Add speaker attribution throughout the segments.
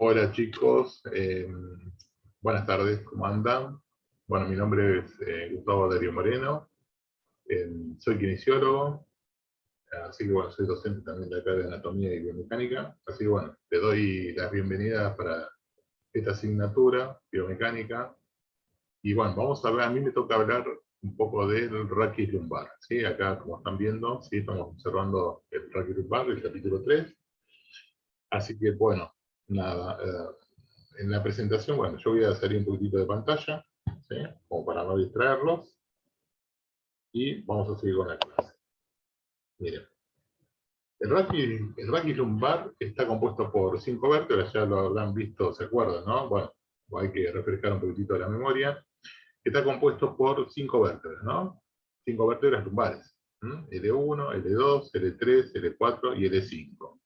Speaker 1: Hola chicos, buenas tardes, ¿cómo andan? Bueno, mi nombre es Gustavo Darío Moreno, soy kinesiólogo, así que bueno, soy docente también de acá de Anatomía y Biomecánica, así que bueno, te doy las bienvenidas para esta asignatura, Biomecánica, y bueno, vamos a ver, a mí me toca hablar un poco del raquis lumbar, ¿sí? Acá, como están viendo, ¿sí? Estamos observando el raquis lumbar, el capítulo 3, así que bueno, nada, en la presentación, bueno, yo voy a salir un poquitito de pantalla, ¿sí? Como para no distraerlos, y vamos a seguir con la clase. Miren, el raquis lumbar está compuesto por 5 vértebras, ya lo habrán visto, ¿se acuerdan, no? Bueno, hay que refrescar un poquitito la memoria. Está compuesto por 5 vértebras, ¿no? 5 vértebras lumbares. L1, L2, L3, L4 y L5.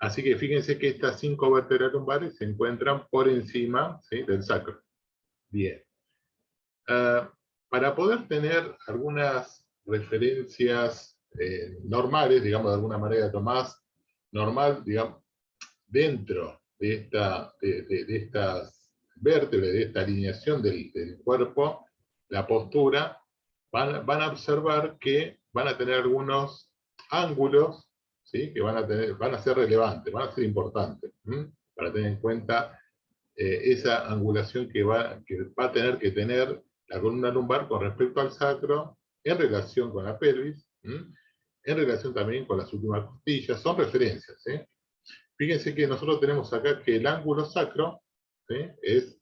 Speaker 1: Así que fíjense que estas 5 vértebras lumbares se encuentran por encima, ¿sí?, del sacro. Bien. Para poder tener algunas referencias normales, digamos, de alguna manera más normal, digamos, dentro de, de estas vértebras, de esta alineación del cuerpo, la postura, van a observar que van a tener algunos ángulos, ¿sí?, que van a ser relevantes, van a ser importantes, para tener en cuenta esa angulación que va a tener que tener la columna lumbar con respecto al sacro, en relación con la pelvis, en relación también con las últimas costillas, son referencias. Fíjense que nosotros tenemos acá que el ángulo sacro, ¿sí?, es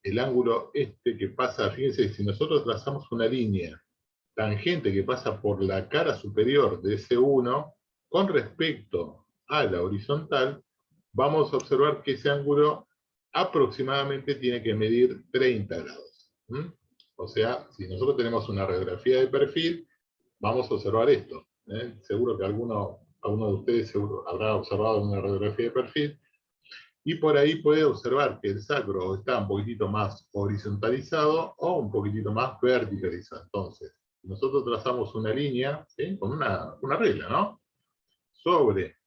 Speaker 1: el ángulo este que pasa, fíjense, si nosotros trazamos una línea tangente que pasa por la cara superior de ese 1 con respecto a la horizontal, vamos a observar que ese ángulo aproximadamente tiene que medir 30 grados. O sea, si nosotros tenemos una radiografía de perfil, vamos a observar esto. Seguro que alguno de ustedes seguro habrá observado una radiografía de perfil, y por ahí puede observar que el sacro está un poquitito más horizontalizado o un poquitito más verticalizado. Entonces, nosotros trazamos una línea, ¿sí?, con una regla, ¿no?, sobre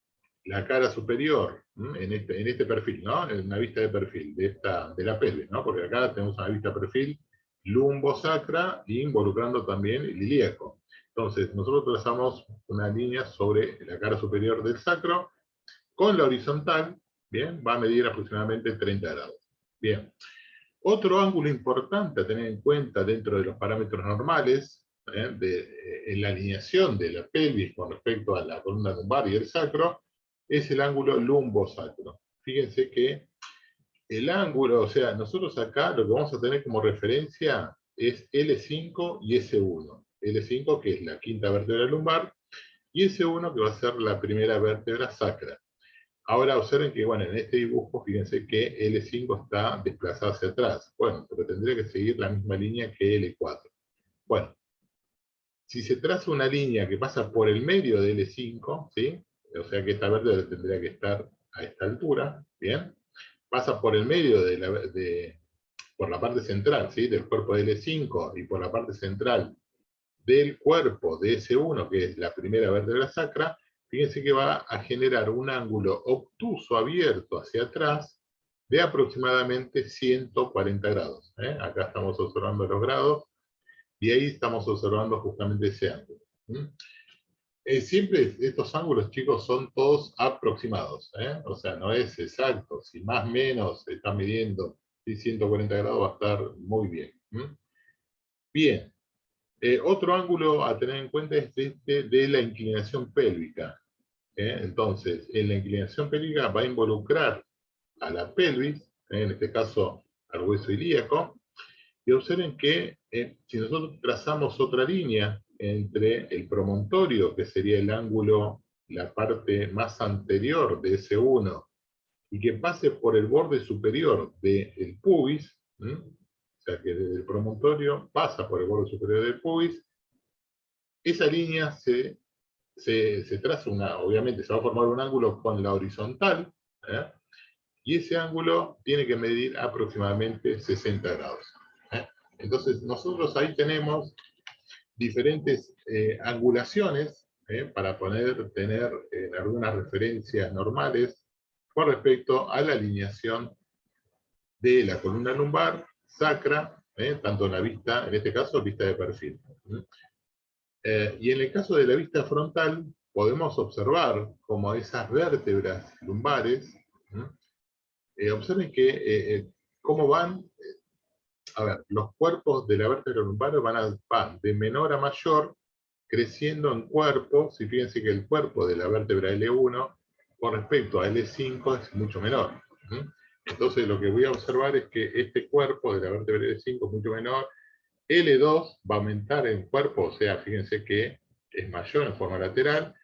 Speaker 1: la cara superior, en este perfil, ¿no?, en una vista de perfil de la pelvis, ¿no?, porque acá tenemos una vista de perfil lumbosacra, involucrando también el ilíaco. Entonces, nosotros trazamos una línea sobre la cara superior del sacro, con la horizontal, bien, va a medir aproximadamente 30 grados. Bien. Otro ángulo importante a tener en cuenta dentro de los parámetros normales, en la alineación de la pelvis con respecto a la columna lumbar y el sacro, es el ángulo lumbosacro. Fíjense que el ángulo, o sea, nosotros acá lo que vamos a tener como referencia es L5 y S1. L5, que es la quinta vértebra lumbar, y S1, que va a ser la primera vértebra sacra. Ahora observen que, bueno, en este dibujo, fíjense que L5 está desplazado hacia atrás. Bueno, pero tendría que seguir la misma línea que L4. Bueno, si se traza una línea que pasa por el medio de L5, ¿sí?, o sea que esta vértebra tendría que estar a esta altura, ¿bien?, pasa por el medio por la parte central, ¿sí?, del cuerpo de L5 y por la parte central del cuerpo de S1, que es la primera vértebra sacra, fíjense que va a generar un ángulo obtuso abierto hacia atrás de aproximadamente 140 grados. Acá estamos observando los grados, y ahí estamos observando justamente ese ángulo. Siempre estos ángulos, chicos, son todos aproximados. O sea, no es exacto. Si más o menos se está midiendo, si 140 grados va a estar muy bien. Bien. Otro ángulo a tener en cuenta es este de la inclinación pélvica. Entonces, en la inclinación pélvica va a involucrar a la pelvis, en este caso al hueso ilíaco, y observen que si nosotros trazamos otra línea entre el promontorio, que sería el ángulo, la parte más anterior de ese 1, y que pase por el borde superior del pubis, o sea que desde el promontorio pasa por el borde superior del pubis, esa línea se traza obviamente se va a formar un ángulo con la horizontal, y ese ángulo tiene que medir aproximadamente 60 grados. Entonces, nosotros ahí tenemos diferentes angulaciones para poder tener algunas referencias normales con respecto a la alineación de la columna lumbar, sacra, tanto en la vista, en este caso, vista de perfil. Y en el caso de la vista frontal, podemos observar como esas vértebras lumbares, observen que cómo van, a ver, los cuerpos de la vértebra lumbar van de menor a mayor, creciendo en cuerpos, y fíjense que el cuerpo de la vértebra L1 con respecto a L5 es mucho menor. Entonces lo que voy a observar es que este cuerpo de la vértebra L5 es mucho menor, L2 va a aumentar en cuerpo, o sea, fíjense que es mayor en forma lateral,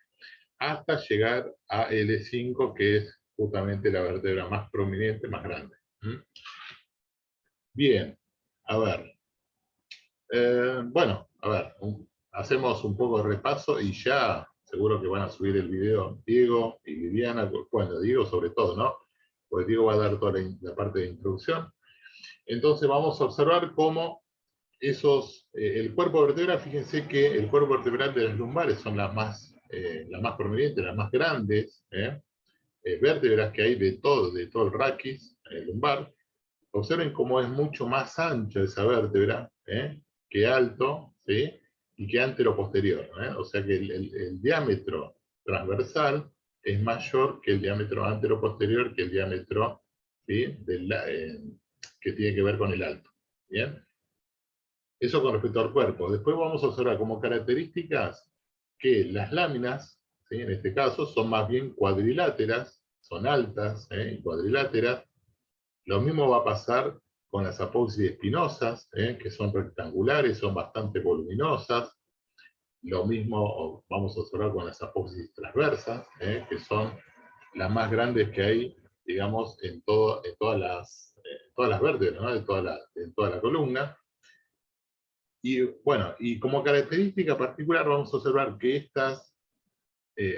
Speaker 1: hasta llegar a L5, que es justamente la vértebra más prominente, más grande. Bien, a ver. Bueno, a ver, hacemos un poco de repaso y ya seguro que van a subir el video Diego y Viviana, bueno, Diego sobre todo, ¿no? Pues Diego va a dar toda la parte de introducción. Entonces vamos a observar cómo el cuerpo vertebral, fíjense que el cuerpo vertebral de las lumbares son las más prominentes, las más grandes, vértebras que hay de todo el raquis lumbar. Observen cómo es mucho más ancha esa vértebra, que alto, ¿sí? Y que anteroposterior, o sea que el diámetro transversal es mayor que el diámetro anteroposterior, que el diámetro, ¿sí? Que tiene que ver con el alto. ¿Bien? Eso con respecto al cuerpo. Después vamos a observar como características que las láminas, ¿sí? En este caso, son más bien cuadriláteras, son altas y cuadriláteras. Lo mismo va a pasar con las apófisis espinosas, que son rectangulares, son bastante voluminosas. Lo mismo vamos a observar con las apófisis transversas, que son las más grandes que hay, digamos, en todas las vértebras, ¿no? en toda la columna. Y bueno, y como característica particular vamos a observar que estas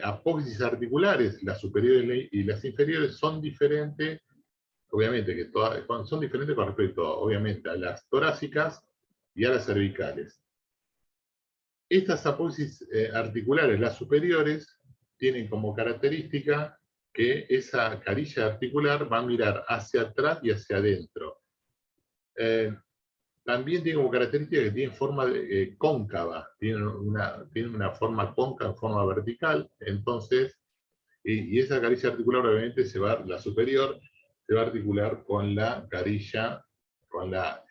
Speaker 1: apófisis articulares, las superiores y las inferiores, son diferentes, obviamente que son diferentes con respecto, obviamente, a las torácicas y a las cervicales. Estas apófisis articulares, las superiores, tienen como característica que esa carilla articular va a mirar hacia atrás y hacia adentro. También tiene como característica que tiene forma cóncava, tiene una forma cóncava, forma vertical, entonces, y esa carilla articular obviamente la superior, se va a articular con la carilla, con la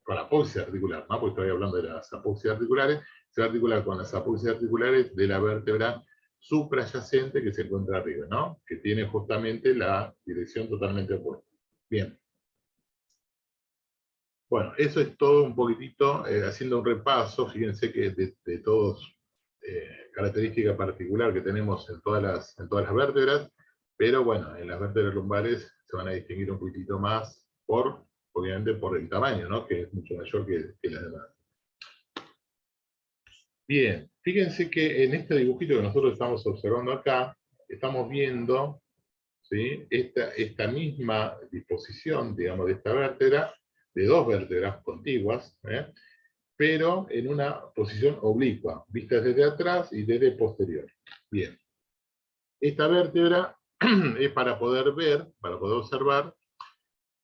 Speaker 1: apófisis articular, ¿no? Porque estoy hablando de las apófisis articulares, se va a articular con las apófisis articulares de la vértebra suprayacente que se encuentra arriba, ¿no? Que tiene justamente la dirección totalmente opuesta. Bien. Bueno, eso es todo un poquitito, haciendo un repaso, fíjense que de todos, característica particular que tenemos en todas las vértebras, pero bueno, en las vértebras lumbares se van a distinguir un poquitito más, obviamente por el tamaño, ¿no? Que es mucho mayor que las demás. Bien, fíjense que en este dibujito que nosotros estamos observando acá, estamos viendo, ¿sí? esta misma disposición, digamos, de esta vértebra, de dos vértebras contiguas, pero en una posición oblicua, vistas desde atrás y desde posterior. Bien. Esta vértebra es para poder observar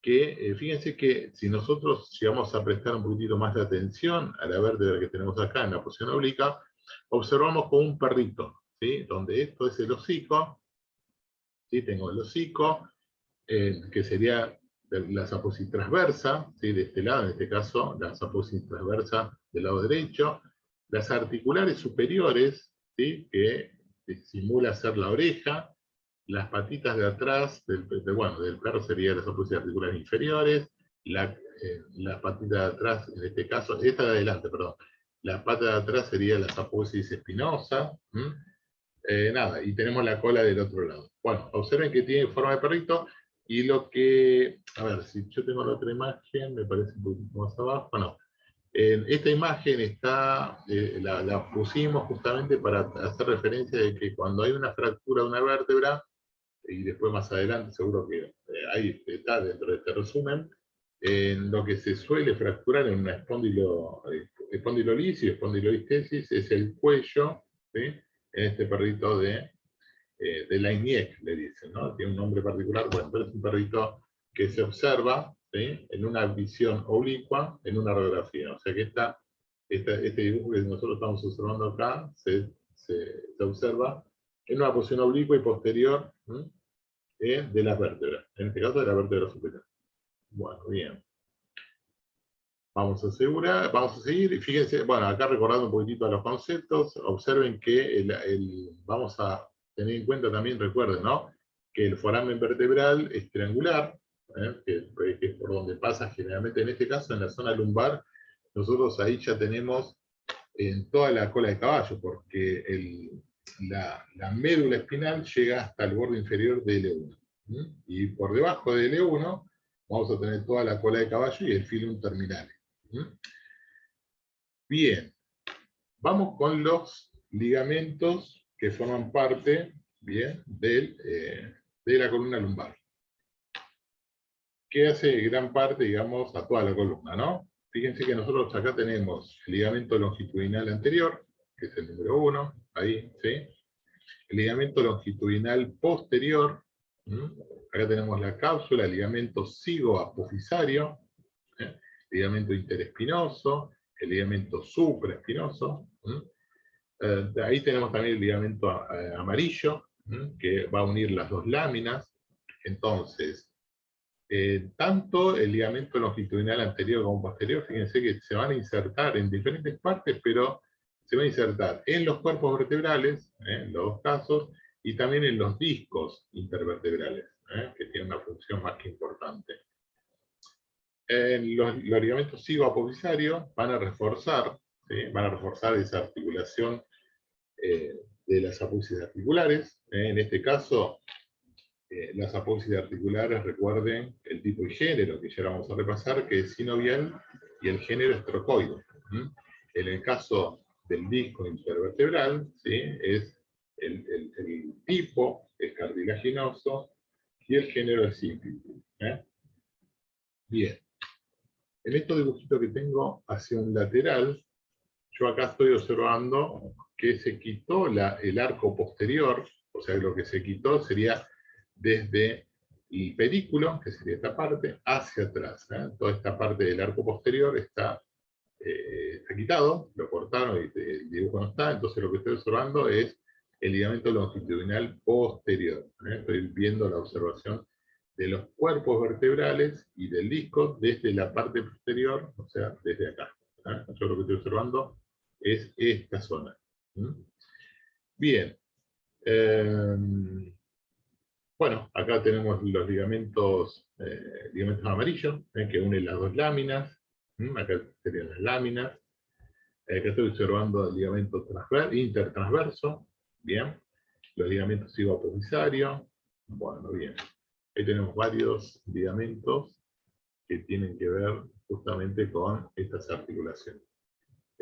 Speaker 1: que, fíjense que si nosotros llegamos a prestar un poquitito más de atención a la vértebra que tenemos acá en la posición obliqua, observamos como un perrito, ¿sí? Donde esto es el hocico, ¿sí? Tengo el hocico, que sería la apófisis transversa, ¿sí? De este lado, en este caso, la apófisis transversa del lado derecho, las articulares superiores, ¿sí? Que simula ser la oreja, las patitas de atrás, del perro serían las apófisis articulares inferiores, la patita de atrás, en este caso, esta de adelante, perdón, la pata de atrás sería la apófisis espinosa, nada, y tenemos la cola del otro lado. Bueno, observen que tiene forma de perrito, y lo que, a ver, si yo tengo la otra imagen, me parece un poquito más abajo, no. Esta imagen la pusimos justamente para hacer referencia de que cuando hay una fractura de una vértebra, y después más adelante seguro que ahí está dentro de este resumen, en lo que se suele fracturar en una espondilolisis y espondilolistesis es el cuello, ¿sí? En este perrito de de Laignac, le dicen, ¿no? Tiene un nombre particular, bueno, pero es un perrito que se observa, ¿sí?, en una visión oblicua, en una radiografía. O sea que este dibujo que nosotros estamos observando acá se observa en una posición oblicua y posterior, de las vértebras, en este caso de la vértebra superior. Bueno, bien. Vamos a seguir, y fíjense, bueno, acá recordando un poquitito a los conceptos, observen que vamos a tener en cuenta también, recuerden, ¿no?, que el foramen vertebral es triangular, que es por donde pasa generalmente, en este caso, en la zona lumbar, nosotros ahí ya tenemos en toda la cola de caballo, porque la médula espinal llega hasta el borde inferior de L1. Y por debajo de L1 vamos a tener toda la cola de caballo y el filum terminal. Bien, vamos con los ligamentos que forman parte, bien, de la columna lumbar, que hace gran parte, digamos, a toda la columna, ¿no? Fíjense que nosotros acá tenemos el ligamento longitudinal anterior, que es el número 1, ahí, ¿sí? El ligamento longitudinal posterior, acá tenemos la cápsula, el ligamento cigoapofisario, ligamento interespinoso, el ligamento supraespinoso. Ahí tenemos también el ligamento amarillo, que va a unir las dos láminas. Entonces, tanto el ligamento longitudinal anterior como posterior, fíjense que se van a insertar en diferentes partes, pero se va a insertar en los cuerpos vertebrales, en los dos casos, y también en los discos intervertebrales, que tienen una función más que importante. Los ligamentos cigoapovisarios van a reforzar, ¿sí?, van a reforzar esa articulación de las apófisis articulares. En este caso, las apófisis articulares, recuerden el tipo y género, que ya vamos a repasar, que es sinovial, y el género es trocoide. En el caso del disco intervertebral, ¿sí?, es el tipo es cartilaginoso y el género es símplice. Bien. En estos dibujitos que tengo hacia un lateral, yo acá estoy observando que se quitó el arco posterior, o sea, lo que se quitó sería desde el pedículo, que sería esta parte, hacia atrás. Toda esta parte del arco posterior está quitado, lo cortaron y el dibujo no está, entonces lo que estoy observando es el ligamento longitudinal posterior. Estoy viendo la observación de los cuerpos vertebrales y del disco desde la parte posterior, o sea, desde acá. Yo lo que estoy observando es esta zona. Bien. Bueno, acá tenemos los ligamentos amarillos, que unen las dos láminas. Acá serían las láminas. Acá estoy observando el ligamento intertransverso. Bien. Los ligamentos cigoapovisarios. Bueno, bien. Ahí tenemos varios ligamentos que tienen que ver justamente con estas articulaciones.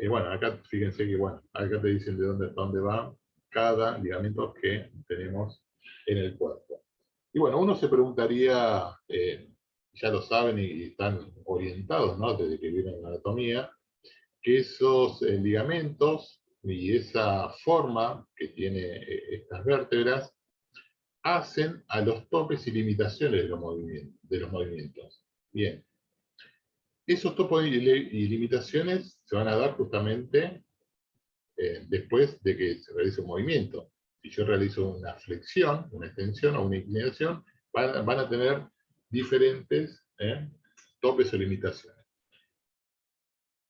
Speaker 1: Bueno, acá fíjense que, bueno, acá te dicen de dónde hasta dónde va cada ligamento que tenemos en el cuerpo. Y bueno, uno se preguntaría, ya lo saben y están orientados, ¿no?, desde que vienen en la anatomía, que esos ligamentos y esa forma que tiene estas vértebras hacen a los topes y limitaciones de los movimientos. Bien. Esos topos y limitaciones se van a dar justamente después de que se realice un movimiento. Si yo realizo una flexión, una extensión o una inclinación, van a tener diferentes topes o limitaciones.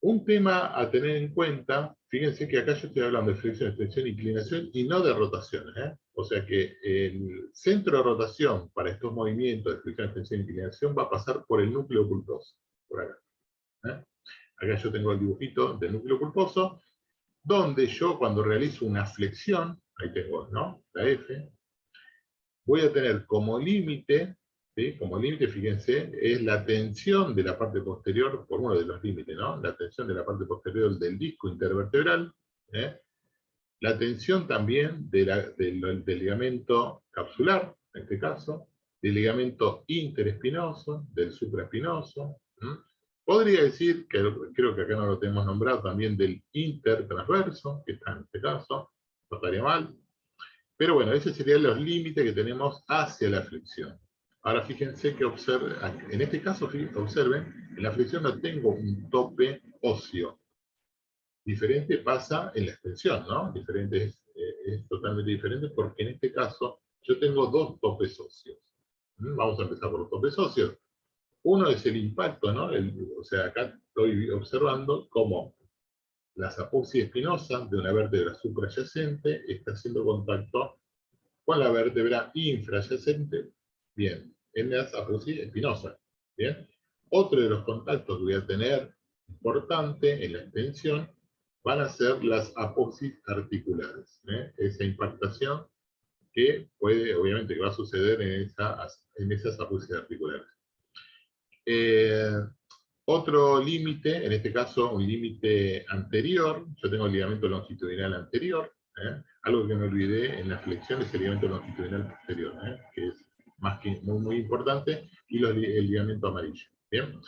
Speaker 1: Un tema a tener en cuenta, fíjense que acá yo estoy hablando de flexión, extensión, inclinación y no de rotaciones. O sea que el centro de rotación para estos movimientos de flexión, extensión e inclinación va a pasar por el núcleo pulposo, por acá. Acá yo tengo el dibujito del núcleo pulposo, donde yo cuando realizo una flexión, ahí tengo, ¿no?, la F, voy a tener como límite, ¿sí?, como límite, fíjense, es la tensión de la parte posterior, por uno de los límites, ¿no?, la tensión de la parte posterior del disco intervertebral, la tensión también del ligamento capsular, en este caso, del ligamento interespinoso, del supraespinoso. Podría decir, que creo que acá no lo tenemos nombrado, también del intertransverso, que está en este caso, no estaría mal. Pero bueno, esos serían los límites que tenemos hacia la flexión. Ahora fíjense que en este caso, observen, en la flexión no tengo un tope óseo. Diferente pasa en la extensión, ¿no? Diferente es totalmente diferente porque en este caso yo tengo dos topes óseos. Vamos a empezar por los topes óseos. Uno es el impacto, ¿no? O sea, acá estoy observando cómo la apoxis espinosa de una vértebra suprayacente está haciendo contacto con la vértebra infrayacente, bien, en la apoxis espinosa, bien. Otro de los contactos que voy a tener importante en la extensión van a ser las apoxis articulares, esa impactación que puede, obviamente, que va a suceder en esas apoxis articulares. Otro límite, en este caso un límite anterior, yo tengo el ligamento longitudinal anterior, algo que me olvidé en la flexión es el ligamento longitudinal posterior, que es más que muy importante, y el ligamento amarillo. ¿Bien?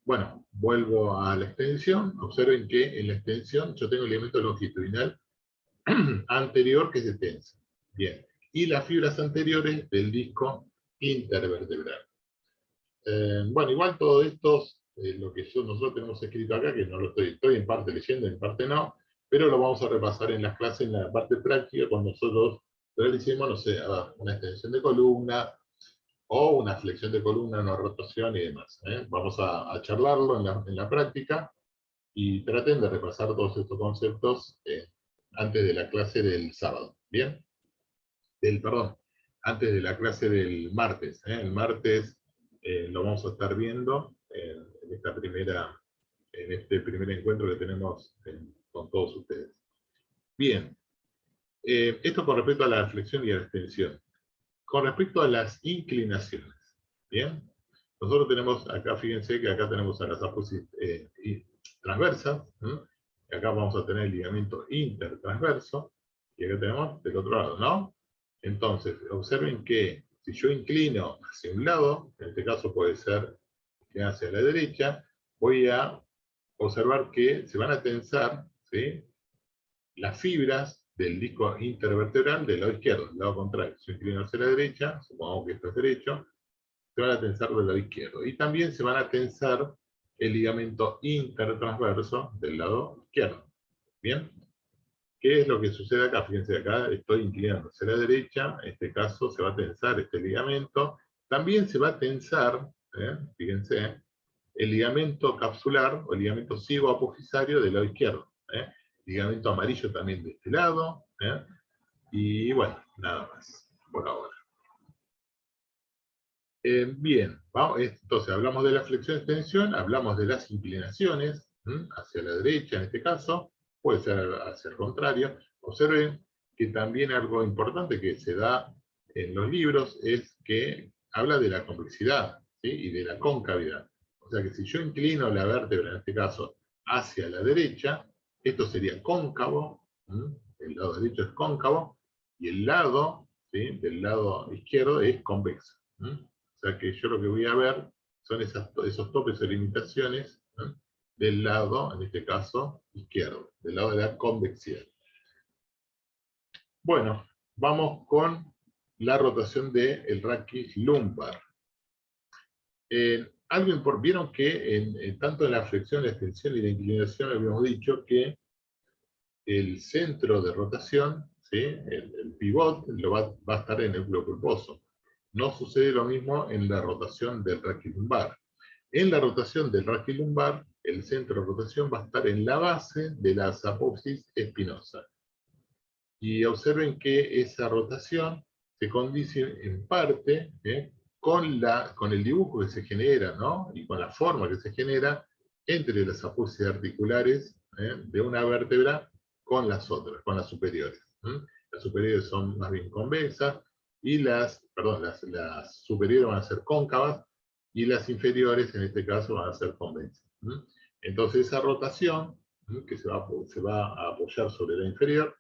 Speaker 1: Bueno, vuelvo a la extensión, observen que en la extensión yo tengo el ligamento longitudinal anterior que se tensa. Bien, y las fibras anteriores del disco intervertebral. Bueno, igual todo esto, lo que nosotros tenemos escrito acá, que no lo estoy en parte leyendo, en parte no, pero lo vamos a repasar en las clases, en la parte práctica, cuando nosotros realicemos, no sé, una extensión de columna, o una flexión de columna, una rotación y demás. Vamos a charlarlo en la práctica, y traten de repasar todos estos conceptos antes de la clase del sábado. ¿Bien? Perdón, antes de la clase del martes. El martes lo vamos a estar viendo en este primer encuentro que tenemos con todos ustedes. Bien, esto con respecto a la flexión y a la extensión. Con respecto a las inclinaciones, ¿bien? Nosotros tenemos acá, fíjense que acá tenemos a las apoxis transversas, y acá vamos a tener el ligamento intertransverso, y acá tenemos del otro lado, ¿no? Entonces, observen que si yo inclino hacia un lado, en este caso puede ser que hacia la derecha, voy a observar que se van a tensar, ¿sí?, las fibras del disco intervertebral del lado izquierdo, del lado contrario. Si yo inclino hacia la derecha, supongamos que esto es derecho, se van a tensar del lado izquierdo. Y también se van a tensar el ligamento intertransverso del lado izquierdo. ¿Bien? ¿Qué es lo que sucede acá? Fíjense, acá estoy inclinando hacia la derecha, en este caso se va a tensar este ligamento. También se va a tensar, fíjense, el ligamento capsular o el ligamento cigoapofisario del lado izquierdo. Ligamento amarillo también de este lado. Y bueno, nada más por ahora. Bien, entonces hablamos de la flexión-extensión, hablamos de las inclinaciones, hacia la derecha en este caso, puede ser hacia el contrario. Observen que también algo importante que se da en los libros es que habla de la convexidad, ¿sí?, y de la concavidad. O sea que si yo inclino la vértebra, en este caso, hacia la derecha, esto sería cóncavo, el lado derecho es cóncavo, y el lado, ¿sí?, del lado izquierdo es convexo. O sea que yo lo que voy a ver son esos topes o limitaciones, ¿no?, del lado, en este caso, izquierdo, del lado de la convexidad. Bueno, vamos con la rotación del raquis lumbar. Vieron que tanto en la flexión, la extensión y la inclinación habíamos dicho que el centro de rotación, ¿sí?, el pivot, va a estar en el núcleo pulposo. No sucede lo mismo en la rotación del raquis lumbar. En la rotación del raquis lumbar, el centro de rotación va a estar en la base de la apoxis espinosa. Y observen que esa rotación se condice en parte con el dibujo que se genera, ¿no?, y con la forma que se genera entre las apoxis articulares de una vértebra con las otras, con las superiores. Las superiores son más bien convexas, y las superiores van a ser cóncavas, y las inferiores, en este caso, van a ser convexas. Entonces esa rotación, que se va a apoyar sobre la inferior,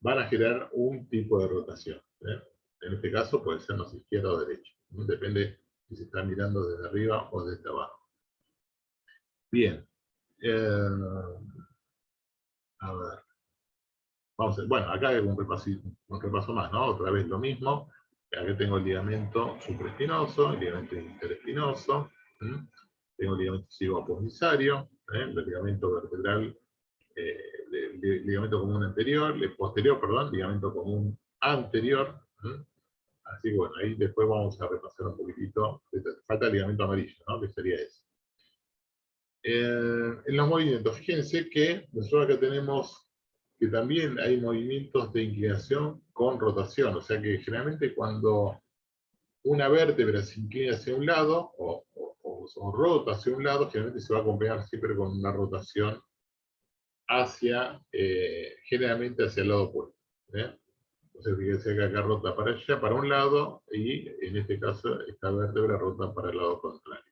Speaker 1: van a generar un tipo de rotación. En este caso puede ser más izquierda o derecha. Depende si se está mirando desde arriba o desde abajo. Bien. A ver. Vamos a, bueno, acá hay un repaso más, ¿no? Otra vez lo mismo. Acá tengo el ligamento supraespinoso, el ligamento interespinoso, ¿m? Tengo el ligamento cigoapogisario, el ligamento vertebral, ligamento común anterior, posterior, perdón, ligamento común anterior. ¿M? Así que bueno, ahí después vamos a repasar un poquitito. Falta el ligamento amarillo, ¿no? Que sería ese. En los movimientos, fíjense que nosotros acá tenemos que también hay movimientos de inclinación con rotación, o sea que generalmente cuando una vértebra se inclina hacia un lado o rota hacia un lado, generalmente se va a acompañar siempre con una rotación hacia, generalmente hacia el lado opuesto. Entonces fíjense que acá rota para allá, para un lado, y en este caso esta vértebra rota para el lado contrario.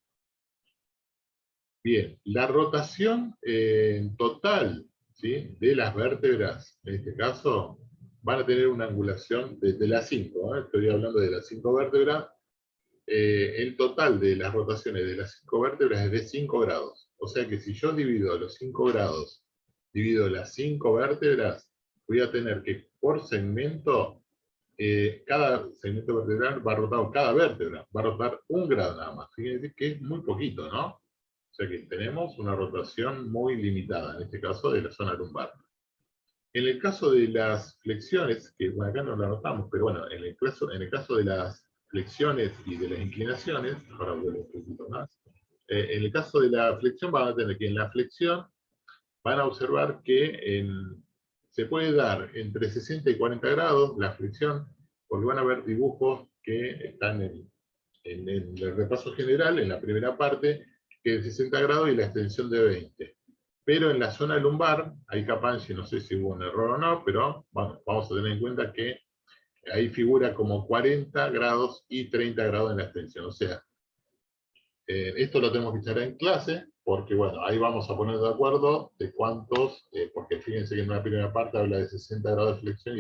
Speaker 1: Bien, la rotación en total, ¿sí?, de las vértebras, en este caso, van a tener una angulación de las 5, estoy hablando de las 5 vértebras, el total de las rotaciones de las 5 vértebras es de 5 grados. O sea que si yo divido los 5 grados, divido las 5 vértebras, voy a tener que por segmento, cada segmento vertebral va a rotar, cada vértebra va a rotar 1 grado nada más. Fíjense que es muy poquito, ¿no? O sea que tenemos una rotación muy limitada, en este caso de la zona lumbar. En el caso de las flexiones, que bueno, acá no lo anotamos, pero bueno, en el caso de las flexiones y de las inclinaciones, para volver un poquito más, en el caso de la flexión van a tener que en la flexión van a observar que se puede dar entre 60 y 40 grados la flexión, porque van a ver dibujos que están en el repaso general, en la primera parte, que es de 60 grados y la extensión de 20. Pero en la zona lumbar, ahí capaz, no sé si hubo un error o no, pero bueno, vamos a tener en cuenta que ahí figura como 40 grados y 30 grados en la extensión. O sea, esto lo tenemos que echar en clase, porque bueno, ahí vamos a poner de acuerdo de cuántos, porque fíjense que en una primera parte habla de 60 grados de flexión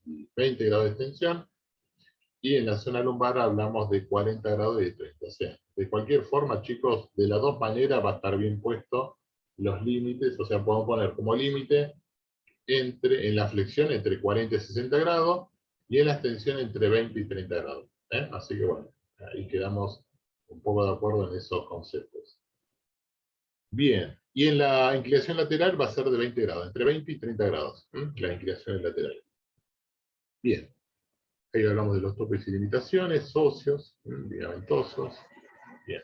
Speaker 1: y 20 grados de extensión, y en la zona lumbar hablamos de 40 grados y de 30. O sea, de cualquier forma, chicos, de las dos maneras va a estar bien puesto los límites, o sea, podemos poner como límite en la flexión entre 40 y 60 grados, y en la extensión entre 20 y 30 grados. Así que bueno, ahí quedamos un poco de acuerdo en esos conceptos. Bien, y en la inclinación lateral va a ser de 20 grados, entre 20 y 30 grados, la inclinación lateral. Bien. Ahí hablamos de los topes y limitaciones, óseos, ligamentosos. Bien.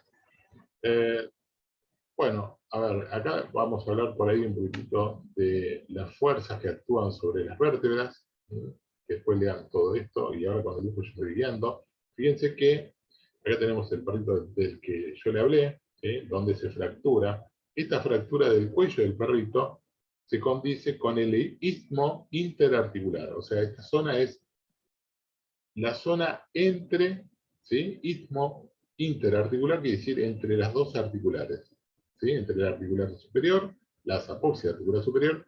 Speaker 1: Bueno, a ver, acá vamos a hablar por ahí un poquitito de las fuerzas que actúan sobre las vértebras, que después lean todo esto, y ahora cuando el dibujo yo estoy guiando. Fíjense que acá tenemos el perrito del que yo le hablé, donde se fractura. Esta fractura del cuello del perrito se condice con el istmo interarticular, o sea, esta zona es la zona entre, ¿sí?, istmo interarticular, quiere decir entre las dos articulares, ¿sí?, entre la articular superior, la apófisis articular superior,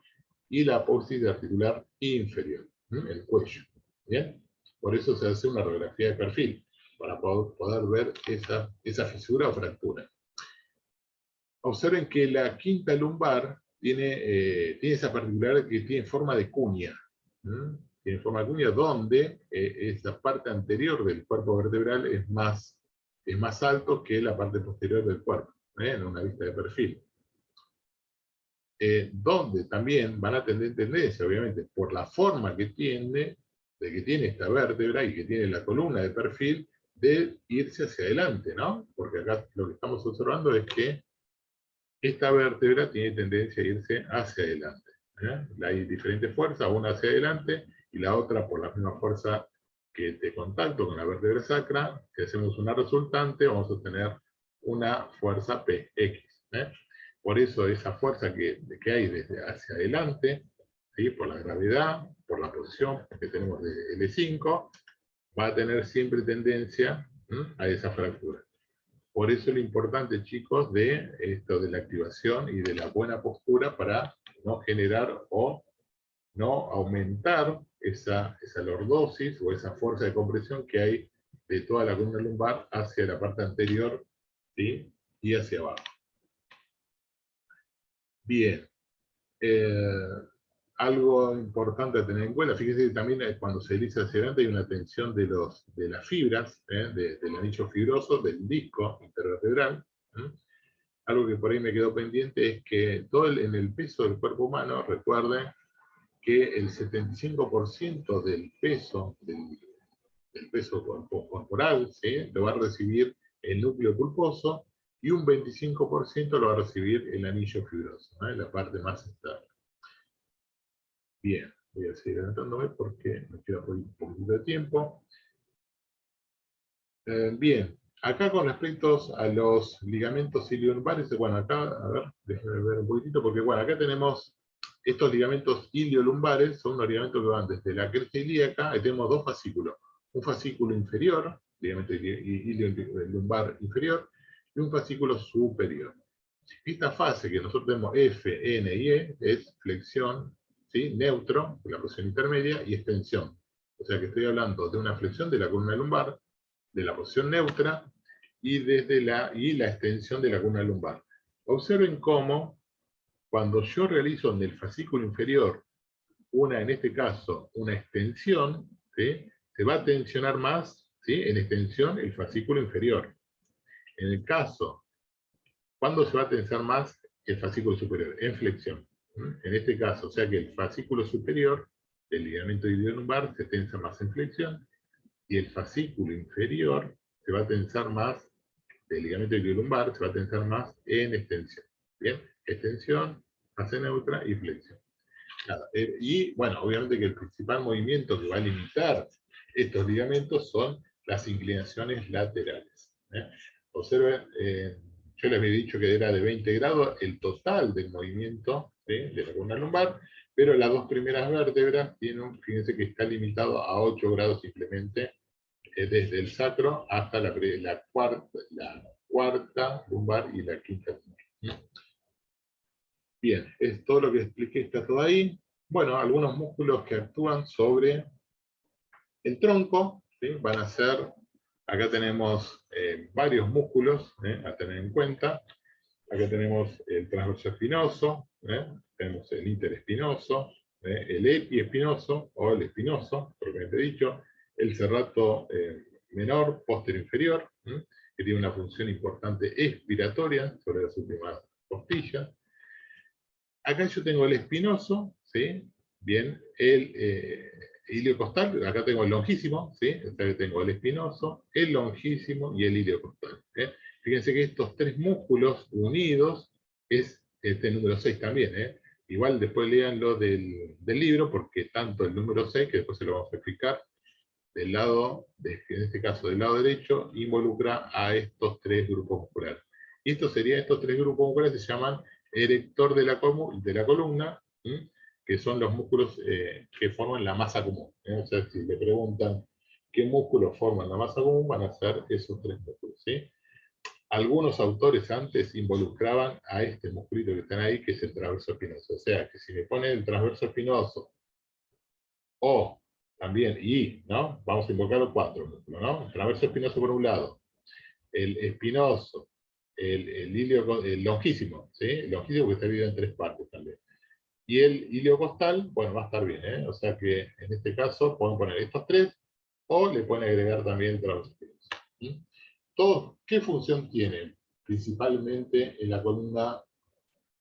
Speaker 1: y la apófisis articular inferior, el cuello. ¿Bien? Por eso se hace una radiografía de perfil, para poder ver esa fisura o fractura. Observen que la quinta lumbar tiene esa particularidad que tiene forma de cuña. Tiene forma de cuña donde esa parte anterior del cuerpo vertebral es más alto que la parte posterior del cuerpo, en una vista de perfil. Donde también van a tener tendencia, obviamente, por la forma que tiene esta vértebra y que tiene la columna de perfil, de irse hacia adelante, ¿no? Porque acá lo que estamos observando es que esta vértebra tiene tendencia a irse hacia adelante. Hay diferentes fuerzas, una hacia adelante y la otra por la misma fuerza que de contacto con la vértebra sacra. Si hacemos una resultante, vamos a tener una fuerza PX. Por eso esa fuerza que hay desde hacia adelante, ¿sí?, por la gravedad, por la posición que tenemos de L5, va a tener siempre tendencia a esa fractura. Por eso lo importante, chicos, de esto de la activación y de la buena postura para no generar o no aumentar esa lordosis o esa fuerza de compresión que hay de toda la columna lumbar hacia la parte anterior, ¿sí?, y hacia abajo. Bien. algo importante a tener en cuenta, fíjese que también cuando se desliza hacia adelante hay una tensión de las fibras, del anillo fibroso, del disco intervertebral. Algo que por ahí me quedó pendiente es que en el peso del cuerpo humano, recuerden que el 75% del peso, del peso corporal, ¿sí?, lo va a recibir el núcleo pulposo, y un 25% lo va a recibir el anillo fibroso, la parte más externa. Bien, voy a seguir adelantándome porque me queda un poquito de tiempo. Bien, acá con respecto a los ligamentos iliolumbares, bueno, acá, a ver, déjenme ver un poquitito, porque bueno, acá tenemos estos ligamentos iliolumbares, son unos ligamentos que van desde la cresta ilíaca, y tenemos dos fascículos, un fascículo inferior, ligamento iliolumbar inferior, y un fascículo superior. Esta fase que nosotros tenemos F, N y E es flexión, ¿sí?, neutro, la posición intermedia, y extensión. O sea que estoy hablando de una flexión de la columna lumbar, de la posición neutra, y la extensión de la columna lumbar. Observen cómo, cuando yo realizo en el fascículo inferior en este caso, una extensión, ¿sí?, se va a tensionar más, ¿sí?, en extensión el fascículo inferior. En el caso, ¿cuándo se va a tensar más el fascículo superior? En flexión. En este caso, o sea que el fascículo superior del ligamento iliolumbar se tensa más en flexión, y el fascículo inferior se va a tensar más, del ligamento iliolumbar, se va a tensar más en extensión. ¿Bien? Extensión, fase neutra y flexión. Y bueno, obviamente que el principal movimiento que va a limitar estos ligamentos son las inclinaciones laterales. Observen, yo les había dicho que era de 20 grados el total del movimiento, ¿sí?, de la columna lumbar, pero las dos primeras vértebras fíjense que está limitado a 8 grados simplemente, desde el sacro hasta la cuarta lumbar y la quinta lumbar. Bien, es todo lo que expliqué, está todo ahí. Bueno, algunos músculos que actúan sobre el tronco, ¿sí?, van a ser, acá tenemos varios músculos a tener en cuenta. Acá tenemos el transverso espinoso, tenemos el interespinoso, el epiespinoso, o el espinoso, propiamente dicho, el serrato menor, posterior inferior, que tiene una función importante expiratoria sobre las últimas costillas. Acá yo tengo el espinoso, ¿sí? Bien, el iliocostal, acá tengo el longísimo, ¿sí? Acá tengo el espinoso, el longísimo y el iliocostal. Fíjense que estos tres músculos unidos es este número 6 también. Igual después leanlo del libro, porque tanto el número 6, que después se lo vamos a explicar, del lado, en este caso del lado derecho, involucra a estos tres grupos musculares. Y estos tres grupos musculares se llaman erector de la columna, que son los músculos que forman la masa común. O sea, si le preguntan qué músculos forman la masa común, van a ser esos tres músculos. ¿Sí? Algunos autores antes involucraban a este musculito que están ahí, que es el transverso espinoso. O sea, que si me ponen el transverso espinoso, o también, ¿no? Vamos a invocar los cuatro músculos, ¿no? El transverso espinoso por un lado, el espinoso, el longísimo, ¿sí? El longísimo que está dividido en tres partes también. Y el iliocostal, bueno, va a estar bien, O sea que en este caso pueden poner estos tres, o le pueden agregar también el transverso espinoso. Todos, ¿qué función tienen? Principalmente en la columna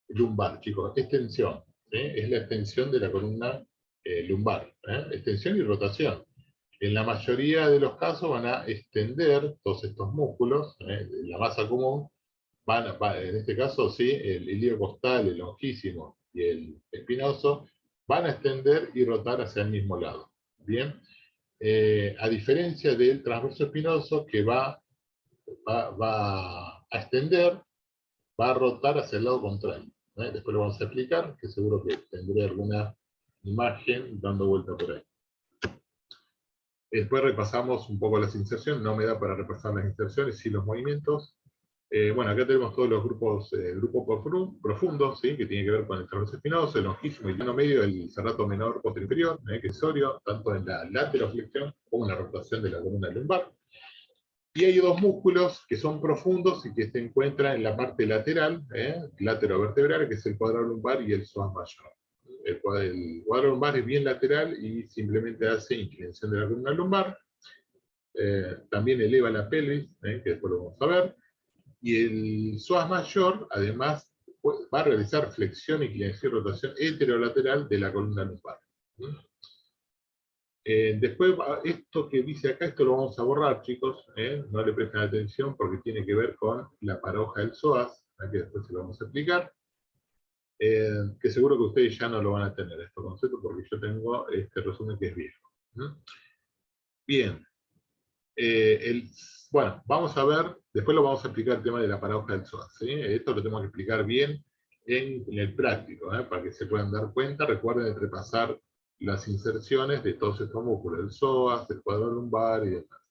Speaker 1: lumbar, chicos, extensión. Es la extensión de la columna lumbar, extensión y rotación. En la mayoría de los casos van a extender todos estos músculos, la masa común, en este caso, sí, el iliocostal, el longísimo y el espinoso, van a extender y rotar hacia el mismo lado. Bien, a diferencia del transverso espinoso, que va a extender, va a rotar hacia el lado contrario. Después lo vamos a explicar, que seguro que tendré alguna imagen dando vuelta por ahí. Después repasamos un poco las inserciones, no me da para repasar las inserciones y los movimientos. Bueno, acá tenemos todos los grupos profundos, ¿sí? Que tienen que ver con el transverso espinoso, el longísimo y el llano medio, el serrato menor posterior inferior, que es sorio, tanto en la lateroflexión como en la rotación de la columna lumbar. Y hay dos músculos que son profundos y que se encuentran en la parte lateral, laterovertebral, que es el cuadrado lumbar y el psoas mayor. el cuadro lumbar es bien lateral y simplemente hace inclinación de la columna lumbar. También eleva la pelvis, que después lo vamos a ver. Y el psoas mayor, además, va a realizar flexión, inclinación y rotación heterolateral de la columna lumbar. Después, esto que dice acá, esto lo vamos a borrar, chicos, no le presten atención porque tiene que ver con la paradoja del psoas, que después se lo vamos a explicar, que seguro que ustedes ya no lo van a tener, este concepto, porque yo tengo este resumen que es viejo. Bien, bueno, vamos a ver, después lo vamos a explicar el tema de la paradoja del psoas, ¿sí? Esto lo tengo que explicar bien en el práctico, para que se puedan dar cuenta. Recuerden repasar las inserciones de todos estos músculos, el psoas, el cuadro lumbar y demás.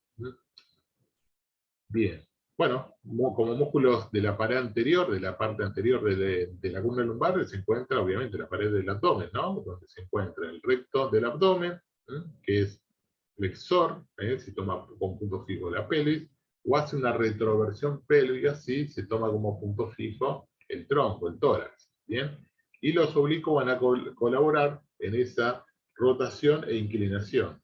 Speaker 1: Bien, bueno, como músculos de la pared anterior, de la parte anterior de la columna lumbar, se encuentra obviamente la pared del abdomen, ¿no? Donde se encuentra el recto del abdomen, que es flexor, se toma como punto fijo la pelvis, o hace una retroversión pélvica, ¿sí? Se toma como punto fijo el tronco, el tórax, ¿bien? Y los oblicuos van a colaborar en esa rotación e inclinación.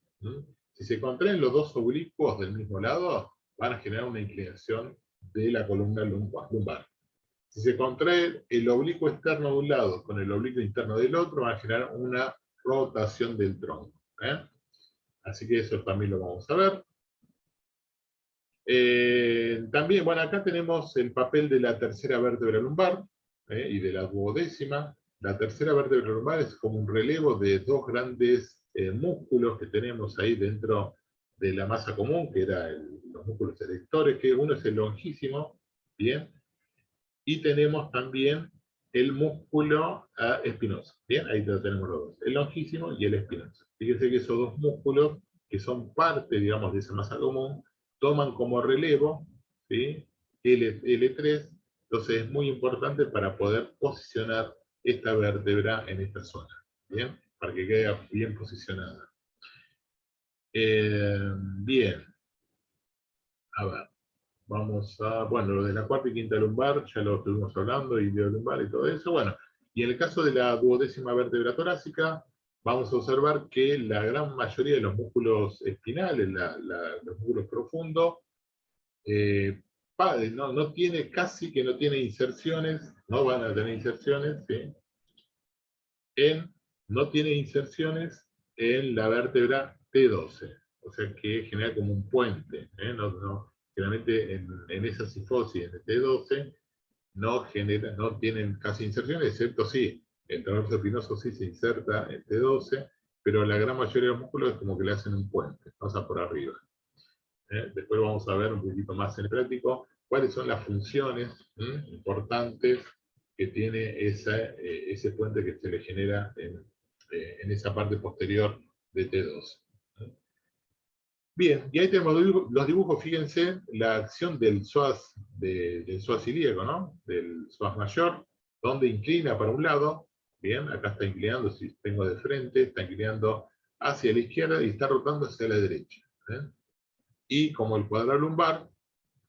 Speaker 1: Si se contraen los dos oblicuos del mismo lado, van a generar una inclinación de la columna lumbar. Si se contrae el oblicuo externo de un lado con el oblicuo interno del otro, van a generar una rotación del tronco. Así que eso también lo vamos a ver. También, bueno, acá tenemos el papel de la tercera vértebra lumbar y de la duodécima. La tercera vértebra lumbar es como un relevo de dos grandes músculos que tenemos ahí dentro de la masa común, que eran los músculos erectores, que uno es el longísimo, ¿bien? Y tenemos también el músculo espinoso, ¿bien? Ahí lo tenemos los dos, el longísimo y el espinoso. Fíjense que esos dos músculos, que son parte, digamos, de esa masa común, toman como relevo, ¿sí? L3, entonces es muy importante para poder posicionar esta vértebra en esta zona, ¿bien? Para que quede bien posicionada. Bien, a ver, vamos a, bueno, lo de la cuarta y quinta lumbar, ya lo estuvimos hablando, iliolumbar y todo eso, bueno, y en el caso de la duodécima vértebra torácica, vamos a observar que la gran mayoría de los músculos espinales, los músculos profundos, no tiene, casi que no tiene inserciones, no van a tener inserciones, ¿sí? No tiene inserciones en la vértebra T12, o sea que genera como un puente, generalmente en esa sifosis, en el T12, no tienen casi inserciones, excepto sí, el transverso espinoso sí se inserta en T12, pero la gran mayoría de los músculos es como que le hacen un puente, pasa por arriba. Después vamos a ver un poquito más en el práctico cuáles son las funciones importantes que tiene ese puente que se le genera en esa parte posterior de T2. Bien, y ahí tenemos los dibujos, fíjense, la acción del psoas ilíaco, ¿no? Del psoas mayor, donde inclina para un lado, bien, acá está inclinando, si tengo de frente, está inclinando hacia la izquierda y está rotando hacia la derecha. Y como el cuadrado lumbar,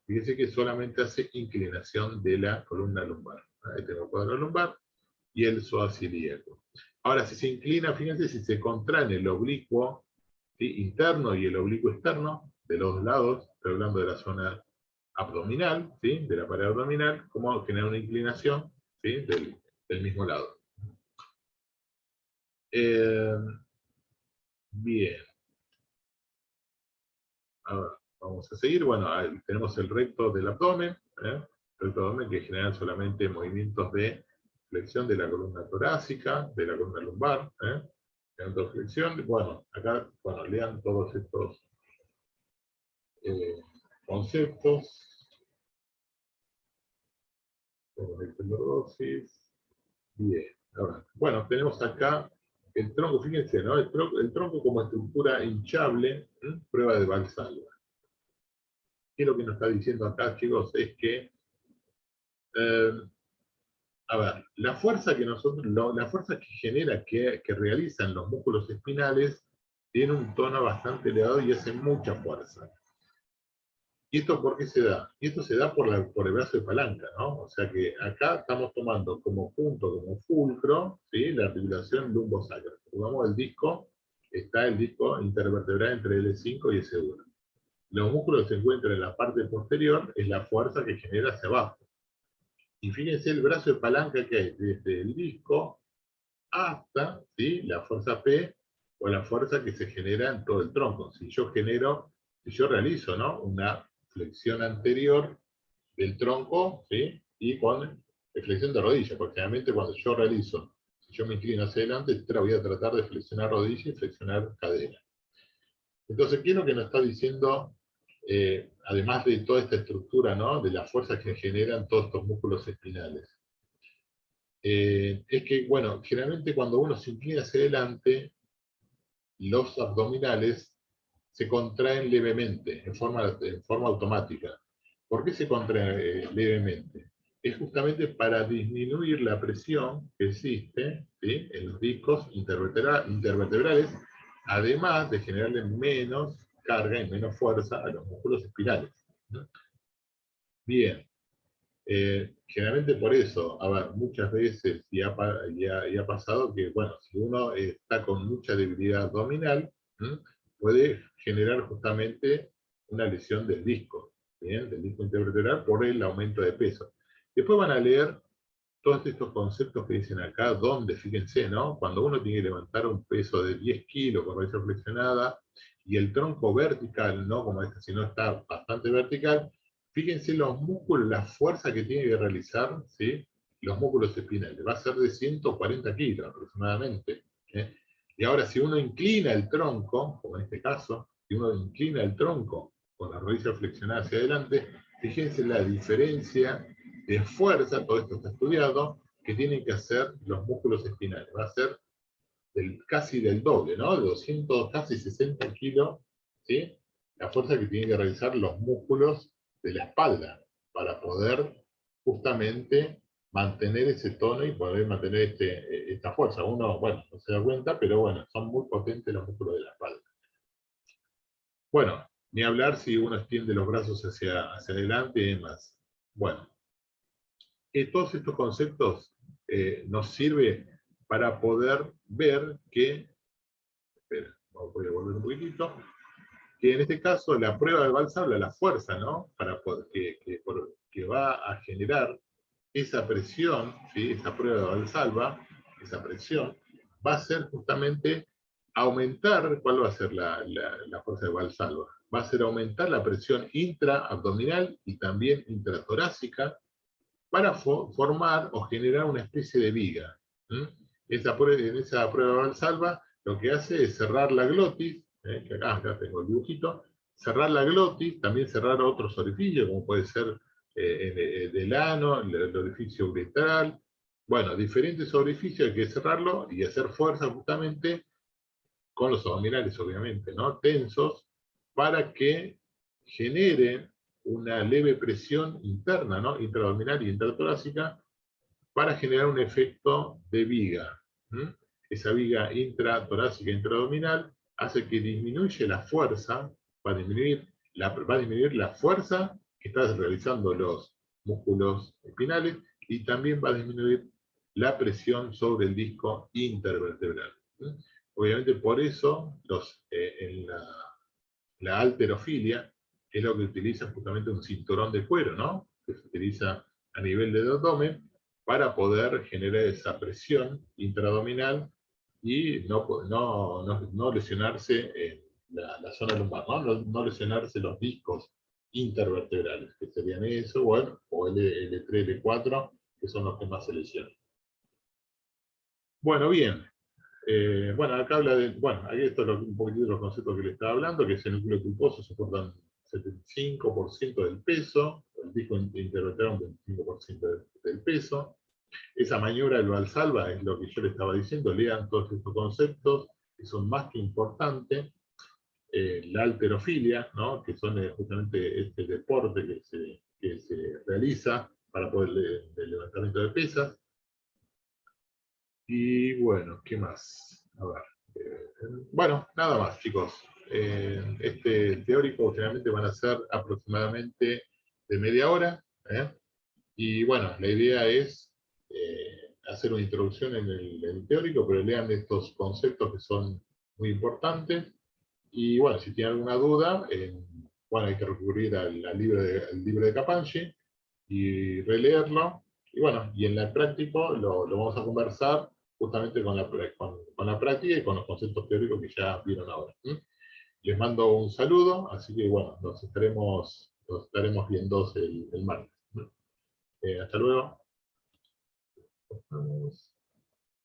Speaker 1: fíjense que solamente hace inclinación de la columna lumbar. Ahí tengo el cuadrado lumbar y el psoas ilíaco. Ahora, si se inclina, fíjense si se contraen el oblicuo, ¿sí?, interno y el oblicuo externo, de los lados, estoy hablando de la zona abdominal, ¿sí?, de la pared abdominal, como genera una inclinación, ¿sí?, del mismo lado. Bien. Ahora, vamos a seguir. Bueno, ahí tenemos el recto del abdomen, el recto del abdomen que genera solamente movimientos de flexión de la columna torácica, de la columna lumbar, flexión. Bueno, acá, bueno, lean todos estos conceptos. Lordosis. Bien. Ahora, bueno, tenemos acá el tronco, fíjense, ¿no? El tronco como estructura hinchable, prueba de Valsalva. ¿Qué es lo que nos está diciendo acá, chicos? Es que, a ver, la fuerza que genera, que realizan los músculos espinales, tiene un tono bastante elevado y hace mucha fuerza. ¿Y esto por qué se da? Y esto se da por el brazo de palanca, ¿no? O sea que acá estamos tomando como punto, como fulcro, ¿sí? La articulación lumbosacra. Si tomamos el disco, está el disco intervertebral entre L5 y S1. Los músculos que se encuentran en la parte posterior es la fuerza que genera hacia abajo. Y fíjense el brazo de palanca que hay desde el disco hasta, ¿sí?, la fuerza P o la fuerza que se genera en todo el tronco. Si yo realizo, ¿no?, una flexión anterior del tronco, ¿sí?, y con flexión de rodilla, porque generalmente cuando yo realizo, si yo me inclino hacia adelante, voy a tratar de flexionar rodilla y flexionar cadera. Entonces, ¿qué es lo que nos está diciendo, además de toda esta estructura, ¿no?, de las fuerzas que generan todos estos músculos espinales? Es que, bueno, generalmente cuando uno se inclina hacia adelante, los abdominales se contraen levemente, en forma automática. ¿Por qué se contraen levemente? Es justamente para disminuir la presión que existe, ¿sí?, en los discos intervertebrales, además de generarle menos carga y menos fuerza a los músculos espinales. Bien. Generalmente por eso, a ver, muchas veces y ha pasado que, bueno, si uno está con mucha debilidad abdominal, ¿m?, puede generar justamente una lesión del disco, ¿bien?, del disco intervertebral por el aumento de peso. Después van a leer todos estos conceptos que dicen acá, donde, fíjense, ¿no?, cuando uno tiene que levantar un peso de 10 kilos con rodilla flexionada y el tronco vertical, ¿no?, como este, si no está bastante vertical, fíjense los músculos, la fuerza que tiene que realizar, ¿sí?, los músculos espinales. Va a ser de 140 kilos aproximadamente, ¿eh? Y ahora, si uno inclina el tronco, como en este caso, si uno inclina el tronco con la rodilla flexionada hacia adelante, fíjense la diferencia de fuerza, todo esto está estudiado, que tienen que hacer los músculos espinales. Va a ser casi del doble, ¿no? De 200, casi 60 kilos, ¿sí?, la fuerza que tienen que realizar los músculos de la espalda para poder justamente mantener ese tono y poder mantener esta fuerza. Uno, bueno, no se da cuenta, pero bueno, son muy potentes los músculos de la espalda. Bueno, ni hablar si uno extiende los brazos hacia adelante y demás. Bueno, todos estos conceptos nos sirven para poder ver que, espera, voy a volver un poquitito, que en este caso la prueba de Valsalva, la fuerza, ¿no?, para que va a generar esa presión, ¿sí?, esa prueba de Valsalva, esa presión, va a ser justamente aumentar. ¿Cuál va a ser la fuerza de Valsalva? Va a ser aumentar la presión intraabdominal y también intratorácica para formar o generar una especie de viga. En esa prueba de Valsalva, lo que hace es cerrar la glotis, que acá tengo el dibujito, cerrar la glotis, también cerrar otros orificios, como puede ser del ano, el orificio uretral. Bueno, diferentes orificios hay que cerrarlo y hacer fuerza justamente con los abdominales, obviamente, ¿no?, tensos, para que genere una leve presión interna, ¿no?, intraabdominal y intratorácica, para generar un efecto de viga. Esa viga intratorácica e intraabdominal hace que disminuya la fuerza, va a disminuir la fuerza que están realizando los músculos espinales, y también va a disminuir la presión sobre el disco intervertebral. Obviamente por eso en la halterofilia es lo que utiliza justamente un cinturón de cuero, ¿no?, que se utiliza a nivel del abdomen para poder generar esa presión intraabdominal y no lesionarse en la zona lumbar, no lesionarse los discos intervertebrales, que serían eso, bueno, o L3, L4, que son los que más se lesionan. Bueno, bien. Bueno, acá habla de, bueno, aquí esto es un poquitito de los conceptos que le estaba hablando, que es el núcleo pulposo soporta 75% del peso, el disco intervertebral un 25% del peso. Esa maniobra del Valsalva es lo que yo le estaba diciendo, lean todos estos conceptos, que son más que importantes. La halterofilia, ¿no?, que son justamente este deporte que se realiza para poder el levantamiento de pesas. Y bueno, ¿qué más? A ver. Bueno, nada más, chicos. este teórico generalmente van a ser aproximadamente de media hora, ¿eh? Y bueno, la idea es hacer una introducción en el teórico, pero lean estos conceptos que son muy importantes. Y bueno, si tienen alguna duda, bueno, hay que recurrir al libro de Capangi y releerlo. Y bueno, y en el práctico lo vamos a conversar justamente con la práctica y con los conceptos teóricos que ya vieron ahora. Les mando un saludo, así que bueno, nos estaremos viendo el martes. Hasta luego.